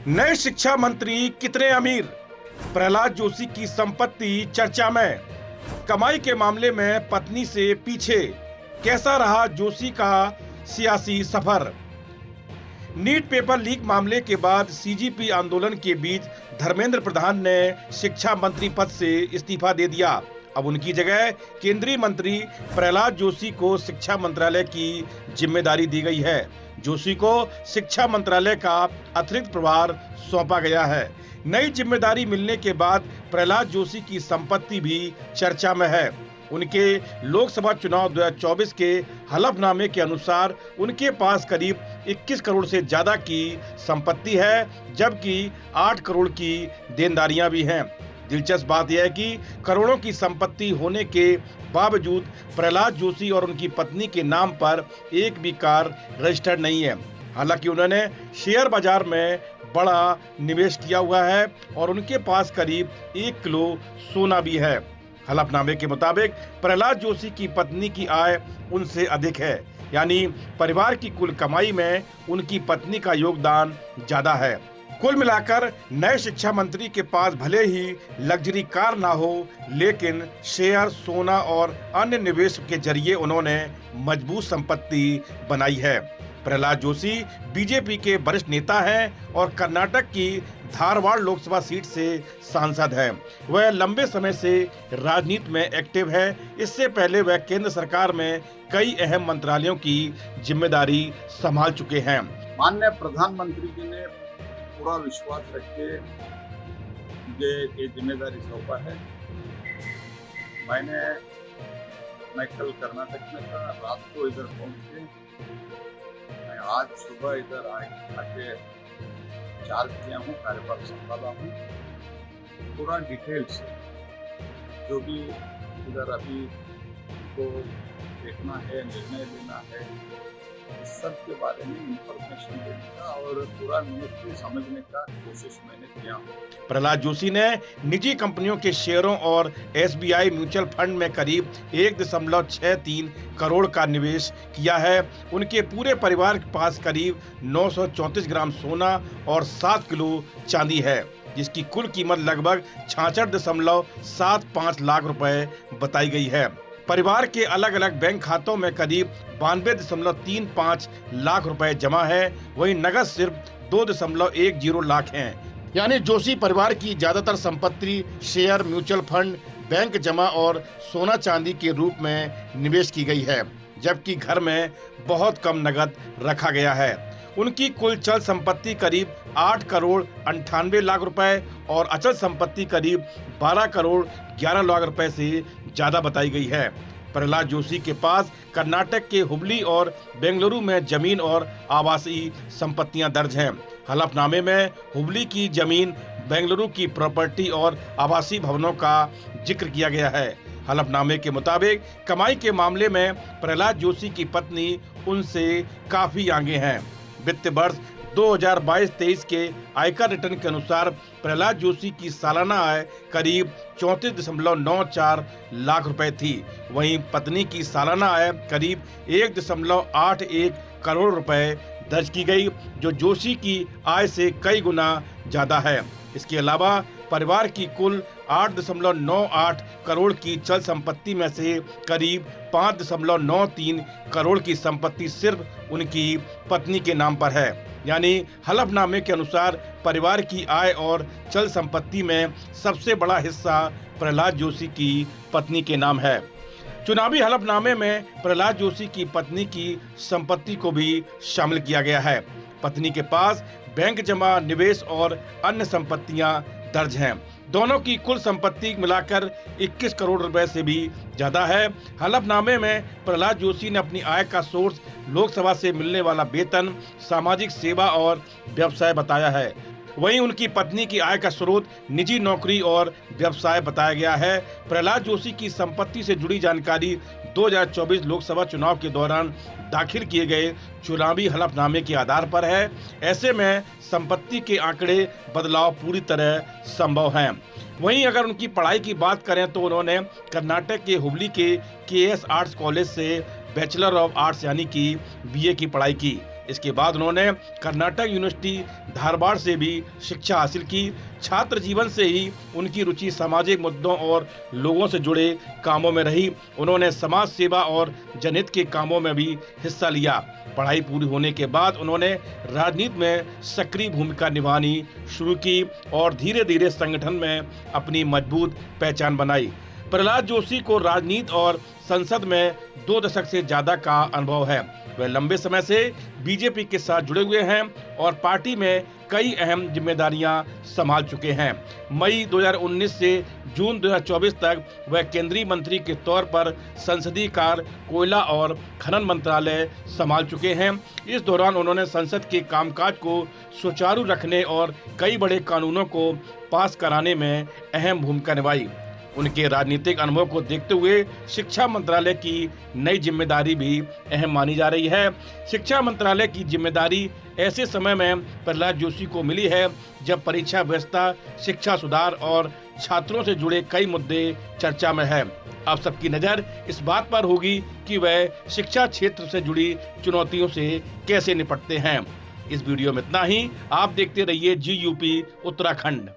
नए शिक्षा मंत्री कितने अमीर? प्रहलाद जोशी की संपत्ति चर्चा में। कमाई के मामले में पत्नी से पीछे, कैसा रहा जोशी का सियासी सफर? नीट पेपर लीक मामले के बाद सीजीपी आंदोलन के बीच धर्मेंद्र प्रधान ने शिक्षा मंत्री पद से इस्तीफा दे दिया। अब उनकी जगह केंद्रीय मंत्री प्रहलाद जोशी को शिक्षा मंत्रालय की जिम्मेदारी दी गई है। जोशी को शिक्षा मंत्रालय का अतिरिक्त प्रभार सौंपा गया है। नई जिम्मेदारी मिलने के बाद प्रहलाद जोशी की संपत्ति भी चर्चा में है। उनके लोकसभा चुनाव 2024 के हलफनामे के अनुसार उनके पास करीब 21 करोड़ से ज्यादा की संपत्ति है, जबकि 8 करोड़ की देनदारियां भी हैं। दिलचस्प बात यह है कि करोड़ों की संपत्ति होने के बावजूद प्रहलाद जोशी और उनकी पत्नी के नाम पर एक भी कार रजिस्टर्ड नहीं है। हालांकि उन्होंने शेयर बाजार में बड़ा निवेश किया हुआ है और उनके पास करीब 1 किलो सोना भी है। हलफनामे के मुताबिक प्रहलाद जोशी की पत्नी की आय उनसे अधिक है, यानी परिवार की कुल कमाई में उनकी पत्नी का योगदान ज्यादा है। कुल मिलाकर नए शिक्षा मंत्री के पास भले ही लग्जरी कार ना हो, लेकिन शेयर, सोना और अन्य निवेश के जरिए उन्होंने मजबूत संपत्ति बनाई है। प्रहलाद जोशी बीजेपी के वरिष्ठ नेता हैं और कर्नाटक की धारवाड़ लोकसभा सीट से सांसद हैं। वह लंबे समय से राजनीति में एक्टिव है। इससे पहले वह केंद्र सरकार में कई अहम मंत्रालयों की जिम्मेदारी संभाल चुके हैं। माननीय प्रधानमंत्री जी ने पूरा विश्वास रख के मुझे ये जिम्मेदारी सौंपा है। मैं कल कर्नाटक में था, रात को इधर पहुंच के मैं आज सुबह इधर आके चार्ज किया हूँ, कार्यभार संभाला हूँ। पूरा डिटेल से जो भी इधर अभी को देखना है, निर्णय लेना है, इस सब के बारे में इंफॉर्मेशन देने का और पूरा मिनिस्ट्री समझने का कोशिश मैंने किया। प्रहलाद जोशी ने निजी कंपनियों के शेयरों और एसबीआई म्यूचुअल फंड में करीब 1.63 करोड़ का निवेश किया है। उनके पूरे परिवार के पास करीब 934 ग्राम सोना और 7 किलो चांदी है, जिसकी कुल कीमत लगभग 66.75 लाख रुपए बताई गई है। परिवार के अलग अलग बैंक खातों में करीब 92.35 लाख रुपए जमा है। वहीं नगद सिर्फ 2.10 लाख हैं। यानी जोशी परिवार की ज्यादातर संपत्ति शेयर, म्यूचुअल फंड, बैंक जमा और सोना चांदी के रूप में निवेश की गई है, जबकि घर में बहुत कम नगद रखा गया है। उनकी कुल चल संपत्ति करीब 8 करोड़ 98 लाख रुपए और अचल संपत्ति करीब 12 करोड़ 11 लाख रुपए से ज्यादा बताई गई है। प्रहलाद जोशी के पास कर्नाटक के हुबली और बेंगलुरु में जमीन और आवासीय संपत्तियां दर्ज हैं। हलफनामे में हुबली की जमीन, बेंगलुरु की प्रॉपर्टी और आवासीय भवनों का जिक्र किया गया है। हलफनामे के मुताबिक कमाई के मामले में प्रहलाद जोशी की पत्नी उनसे काफी आगे हैं। वित्त वर्ष 2022-23 के आयकर रिटर्न के अनुसार प्रहलाद जोशी की सालाना आय करीब 34.94 लाख रुपए थी। वहीं पत्नी की सालाना आय करीब 1.81 करोड़ रुपए दर्ज की गई, जो जोशी की आय से कई गुना ज्यादा है। इसके अलावा परिवार की कुल 8.98 करोड़ की चल संपत्ति में से करीब 5.93 करोड़ की संपत्ति सिर्फ उनकी पत्नी के नाम पर है। यानी हलफनामे के अनुसार परिवार की आय और चल संपत्ति में सबसे बड़ा हिस्सा प्रहलाद जोशी की पत्नी के नाम है। चुनावी हलफनामे में प्रहलाद जोशी की पत्नी की संपत्ति को भी शामिल किया गया है। पत्नी के पास बैंक जमा, निवेश और अन्य संपत्तियां दर्ज हैं। दोनों की कुल संपत्ति मिलाकर 21 करोड़ रुपए से भी ज्यादा है। हलफनामे में प्रहलाद जोशी ने अपनी आय का सोर्स लोकसभा से मिलने वाला वेतन, सामाजिक सेवा और व्यवसाय बताया है। वहीं उनकी पत्नी की आय का स्रोत निजी नौकरी और व्यवसाय बताया गया है। प्रहलाद जोशी की संपत्ति से जुड़ी जानकारी 2024 लोकसभा चुनाव के दौरान दाखिल किए गए चुनावी हलफनामे के आधार पर है। ऐसे में संपत्ति के आंकड़े बदलाव पूरी तरह संभव हैं। वहीं अगर उनकी पढ़ाई की बात करें तो उन्होंने कर्नाटक के हुबली के केएस आर्ट्स कॉलेज से बैचलर ऑफ आर्ट्स यानी कि बीए की पढ़ाई की। इसके बाद उन्होंने कर्नाटक यूनिवर्सिटी धारवाड़ से भी शिक्षा हासिल की। छात्र जीवन से ही उनकी रुचि सामाजिक मुद्दों और लोगों से जुड़े कामों में रही। उन्होंने समाज सेवा और जनहित के कामों में भी हिस्सा लिया। पढ़ाई पूरी होने के बाद उन्होंने राजनीति में सक्रिय भूमिका निभानी शुरू की और धीरे धीरे संगठन में अपनी मजबूत पहचान बनाई। प्रहलाद जोशी को राजनीति और संसद में 2 दशक से ज्यादा का अनुभव है। वे लंबे समय से बीजेपी के साथ जुड़े हुए हैं और पार्टी में कई अहम जिम्मेदारियां संभाल चुके हैं। मई 2019 से जून 2024 तक वह केंद्रीय मंत्री के तौर पर संसदीय कार्य, कोयला और खनन मंत्रालय संभाल चुके हैं। इस दौरान उन्होंने संसद के कामकाज को सुचारू रखने और कई बड़े कानूनों को पास कराने में अहम भूमिका निभाई। उनके राजनीतिक अनुभव को देखते हुए शिक्षा मंत्रालय की नई जिम्मेदारी भी अहम मानी जा रही है। शिक्षा मंत्रालय की जिम्मेदारी ऐसे समय में प्रहलाद जोशी को मिली है जब परीक्षा व्यवस्था, शिक्षा सुधार और छात्रों से जुड़े कई मुद्दे चर्चा में है। अब सबकी नजर इस बात पर होगी कि वह शिक्षा क्षेत्र से जुड़ी चुनौतियों से कैसे निपटते हैं। इस वीडियो में इतना ही। आप देखते रहिए GUP उत्तराखंड।